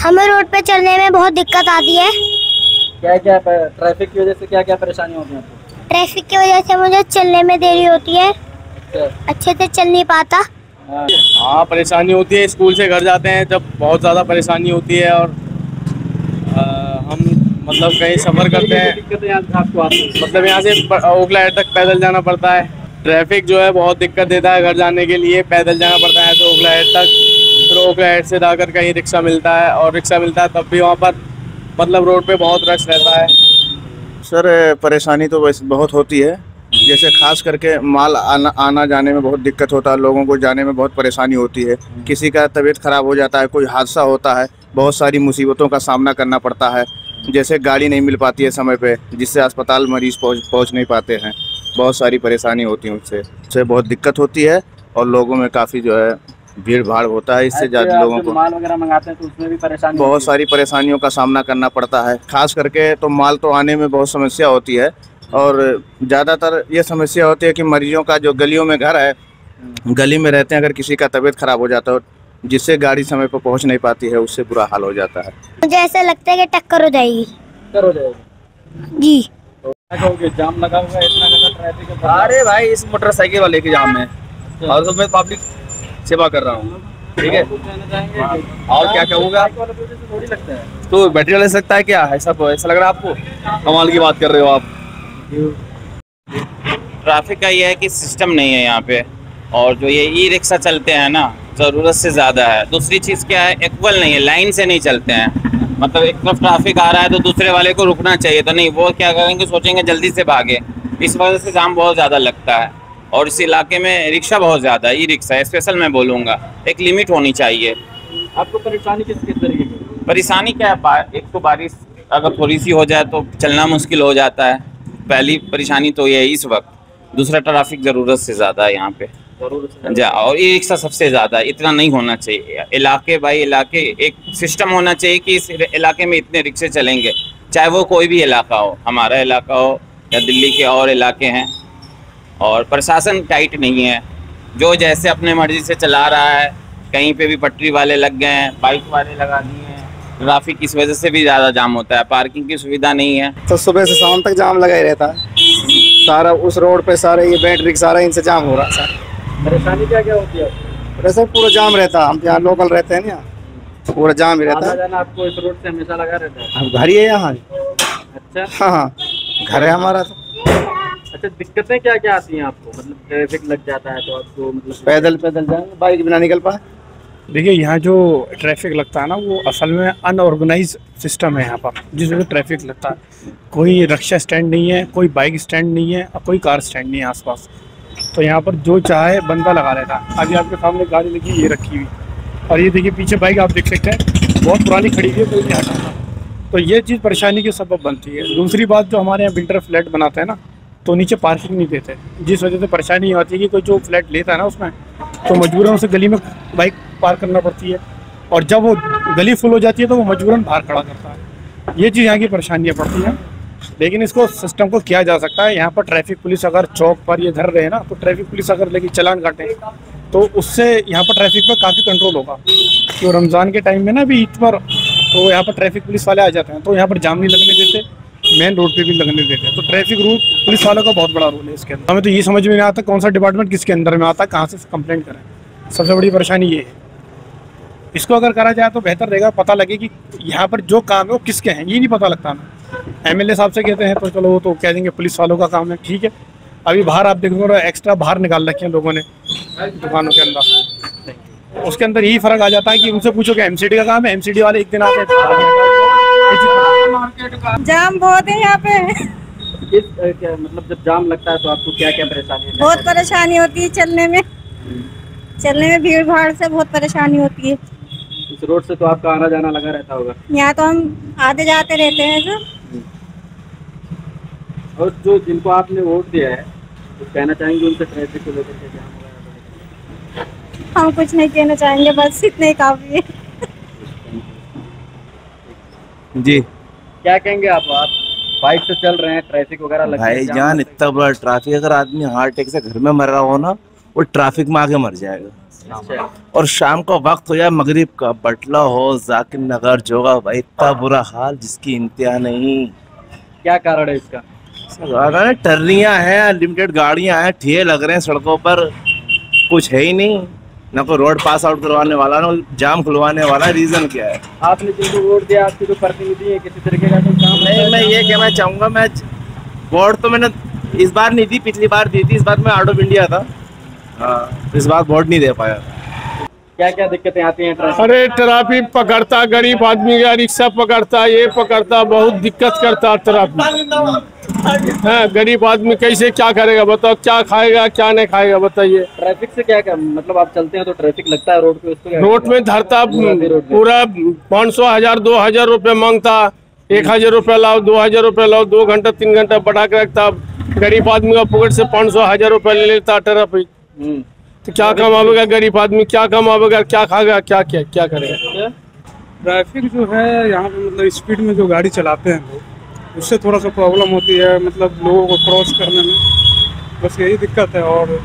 हमें रोड पे चलने में बहुत दिक्कत आती है। क्या क्या ट्रैफिक की वजह से क्या क्या परेशानी होती है आपको? ट्रैफिक की वजह से मुझे चलने में देरी होती है, अच्छे से चल नहीं पाता। हाँ परेशानी होती है। स्कूल से घर जाते हैं जब बहुत ज़्यादा परेशानी होती है, और हम मतलब कहीं सफ़र करते हैं, दिक्कतें आपको आती है? मतलब यहाँ से ओखला तक पैदल जाना पड़ता है। ट्रैफिक जो है बहुत दिक्कत देता है, घर जाने के लिए पैदल जाना पड़ता है तो ओखला तक, फिर ओखला से जाकर कहीं रिक्शा मिलता है, और रिक्शा मिलता है तब भी वहाँ पर मतलब रोड पे बहुत रश रहता है। सर परेशानी तो वैसे बहुत होती है, जैसे खास करके माल आना जाने में बहुत दिक्कत होता है, लोगों को जाने में बहुत परेशानी होती है। किसी का तबीयत ख़राब हो जाता है, कोई हादसा होता है, बहुत सारी मुसीबतों का सामना करना पड़ता है। जैसे गाड़ी नहीं मिल पाती है समय पे, जिससे अस्पताल मरीज़ पहुंच नहीं पाते हैं। बहुत सारी परेशानी होती है, उससे बहुत दिक्कत होती है, और लोगों में काफ़ी जो है भीड़ भाड़ होता है। इससे ज़्यादा लोगों को माल वगैरह मंगाते हैं तो उसमें भी परेशानी बहुत सारी परेशानियों का सामना करना पड़ता है। खास करके तो माल तो आने में बहुत समस्या होती है, और ज़्यादातर ये समस्या होती है कि मरीजों का जो गलियों में घर है, गली में रहते हैं, अगर किसी का तबीयत ख़राब हो जाता है जिससे गाड़ी समय पर पहुंच नहीं पाती है, उससे बुरा हाल हो जाता है। मुझे ऐसा लगता है कि टक्कर हो जाएगी। टक्कर हो जाएगी जी। तो क्या कहोगे, जाम लगा हुआ है, इतना ज़्यादा ट्रैफिक है? अरे भाई इस मोटरसाइकिल वाले के जाम में, और तो मैं पब्लिक सेवा कर रहा हूँ, ठीक है। और क्या कहूँगा, थोड़ी लगता है तो बैटरी ले सकता है क्या? ऐसा लग रहा है आपको? कमाल की बात कर रहे हो आप। ट्रैफिक का ये है कि सिस्टम नहीं है यहाँ पे, और जो ये ई रिक्शा चलते हैं ना, ज़रूरत से ज़्यादा है। दूसरी चीज़ क्या है, इक्वल नहीं है, लाइन से नहीं चलते हैं। मतलब एक तरफ ट्रैफिक आ रहा है तो दूसरे वाले को रुकना चाहिए, तो नहीं, वो क्या करेंगे, सोचेंगे जल्दी से भागे। इस वजह से जाम बहुत ज़्यादा लगता है। और इस इलाके में रिक्शा बहुत ज़्यादा है, ई रिक्शा स्पेशल मैं बोलूँगा, एक लिमिट होनी चाहिए। आपको परेशानी किस तरीके की? परेशानी क्या है, एक तो बारिश अगर थोड़ी सी हो जाए तो चलना मुश्किल हो जाता है, पहली परेशानी तो ये है इस वक्त। दूसरा ट्रैफिक ज़रूरत से ज़्यादा है यहाँ पे, और ई रिक्शा सबसे ज़्यादा, इतना नहीं होना चाहिए। इलाके बाई इलाके एक सिस्टम होना चाहिए कि इस इलाके में इतने रिक्शे चलेंगे, चाहे वो कोई भी इलाका हो, हमारा इलाका हो या दिल्ली के और इलाके हैं। और प्रशासन टाइट नहीं है, जो जैसे अपने मर्जी से चला रहा है। कहीं पे भी पटरी वाले लग गए हैं, बाइक वाले लगा दिए हैं। ट्रैफिक इस वजह से भी ज़्यादा जाम होता है, पार्किंग की सुविधा नहीं है। तो सुबह से शाम तक जाम लगा ही रहता है सारा, उस रोड पे सारे ये बैटरी सारा इनसे जाम हो रहा है सर। परेशानी क्या क्या होती है? वैसे पूरा जाम रहता है, हम यहाँ लोकल रहते हैं ना, पूरा जाम ही रहता है। जाना आपको इस रोड से हमेशा लगा रहता है? हम घर ही है यहाँ। अच्छा, हाँ घर है हमारा। तो अच्छा, दिक्कतें क्या क्या आती हैं आपको? मतलब ट्रैफिक लग जाता है तो आपको मतलब पैदल जाएंगे, बाइक बिना निकल पाए। देखिए यहाँ जो ट्रैफिक लगता है ना, वो असल में अनऑर्गेनाइज सिस्टम है यहाँ पर, जिस वजह से ट्रैफिक लगता है। कोई रिक्शा स्टैंड नहीं है, कोई बाइक स्टैंड नहीं है, और कोई कार स्टैंड नहीं है आसपास। तो यहाँ पर जो चाहे बंदा लगा रहता है। अभी आपके सामने गाड़ी लगी, ये रखी हुई, और ये देखिए पीछे बाइक आप देख सकते हैं, बहुत पुरानी खड़ी हुई है, कोई नहीं हटाता। तो ये चीज़ परेशानी के सबब बनती है। दूसरी बात, जो हमारे यहाँ बिल्डर फ्लैट बनाते हैं ना, तो नीचे पार्किंग नहीं देते, जिस वजह से परेशानी होती है कि कोई जो फ्लैट लेता है ना उसमें, तो मजबूरन उसे गली में बाइक पार्क करना पड़ती है, और जब वो गली फुल हो जाती है तो वो मजबूरन बाहर खड़ा करता है। ये चीज़ यहाँ की परेशानियाँ पड़ती हैं। लेकिन इसको सिस्टम को किया जा सकता है। यहाँ पर ट्रैफिक पुलिस अगर चौक पर ये धर रहे हैं ना, तो ट्रैफिक पुलिस अगर लेके चलान काटें तो उससे यहाँ पर ट्रैफिक पर काफ़ी कंट्रोल होगा। तो रमज़ान के टाइम में ना, अभी ईद पर, तो यहाँ पर ट्रैफिक पुलिस वाले आ जाते हैं, तो यहाँ पर जाम नहीं लगने देते, मेन रोड पे भी लगने देते हैं। तो ट्रैफिक रूल पुलिस वालों का बहुत बड़ा रोल है इसके अंदर। हमें तो ये समझ में नहीं आता कौन सा डिपार्टमेंट किसके अंदर में आता है, कहाँ से कंप्लेंट करें। सबसे बड़ी परेशानी ये है। इसको अगर करा जाए तो बेहतर रहेगा, पता लगे कि यहाँ पर जो काम है वो किसके हैं, ये नहीं पता लगता हमें। एमएलए साहब से कहते हैं तो चलो वो तो कह देंगे पुलिस वालों का काम है, ठीक है। अभी बाहर आप देखोगे एक्स्ट्रा बाहर निकाल रखे हैं लोगों ने दुकानों के अंदर, उसके अंदर यही फ़र्क आ जाता है कि उनसे पूछो कि एमसीडी का काम है, एमसीडी वाले एक दिन आते हैं। जाम बहुत है यहाँ पे। क्या मतलब जब जाम लगता है तो आपको क्या क्या परेशानी है? बहुत परेशानी होती है चलने में भीड़ भाड़ से बहुत परेशानी होती है। इस रोड से तो आपका आना जाना लगा रहता होगा? यहाँ तो हम आते जाते रहते हैं सर। और जो जिनको आपने वोट दिया है तो कहना चाहेंगे उनसे ट्रैफिक को लेकर के जाम वगैरह? हम कुछ नहीं कहना चाहेंगे, बस इतना ही काफी है। जी क्या कहेंगे आप बाइक से चल रहे हैं, ट्रैफिक वगैरह लग भाईजान, इतना बड़ा ट्रैफिक, अगर आदमी हार्ट अटैक से घर में मर रहा हो ना, वो ट्रैफिक में आके मर जाएगा। अच्छा। और शाम का वक्त हो या मगरिब का, बटला हो, जाकिर नगर, जोगा भाई, इतना बुरा हाल जिसकी इंतहा नहीं। क्या कारण है इसका? टर्नियाँ हैं, लिमिटेड गाड़ियाँ हैं, ठेले लग रहे हैं सड़कों पर, कुछ है ही नहीं, ना कोई रोड पास आउट करवाने वाला, ना जाम खुलवाने वाला। रीजन क्या है? आपने जिनको वोट दिया, आपके जो प्रतिनिधि है, किसी तरीके का कोई काम नहीं, मैं ये कहना चाहूँगा, मैं वोट तो मैंने इस बार नहीं दी, पिछली बार दी थी। इस बार मैं आउट ऑफ इंडिया था, हाँ, इस बार वोट नहीं दे पाया। क्या क्या दिक्कतें आती हैं ट्रैफिक? अरे ट्रैफिक पकड़ता, गरीब आदमी का रिक्शा पकड़ता, ये पकड़ता, बहुत दिक्कत करता ट्रैफिक। हाँ, गरीब आदमी कैसे क्या करेगा बताओ, क्या खाएगा क्या नहीं खाएगा बताइए। ट्रैफिक से क्या मतलब आप चलते हैं तो ट्रैफिक लगता है रोड पे, उसको क्या रोड में धरता, पूरा 500 1000 2000 रुपये मांगता, 1000 रुपये लाओ, 2000 रुपये लाओ, 2 घंटा 3 घंटा बढ़ा के रखता। गरीब आदमी का पॉकेट से 500 1000 रुपये ले लेता ट्रैफिक। तो क्या कमावेगा गरीब आदमी, क्या कमावेगा, क्या खाएगा, क्या करेगा? ट्रैफिक जो है यहाँ पे, मतलब स्पीड में जो गाड़ी चलाते हैं लोग, उससे थोड़ा सा प्रॉब्लम होती है, मतलब लोगों को क्रॉस करने में, बस यही दिक्कत है। और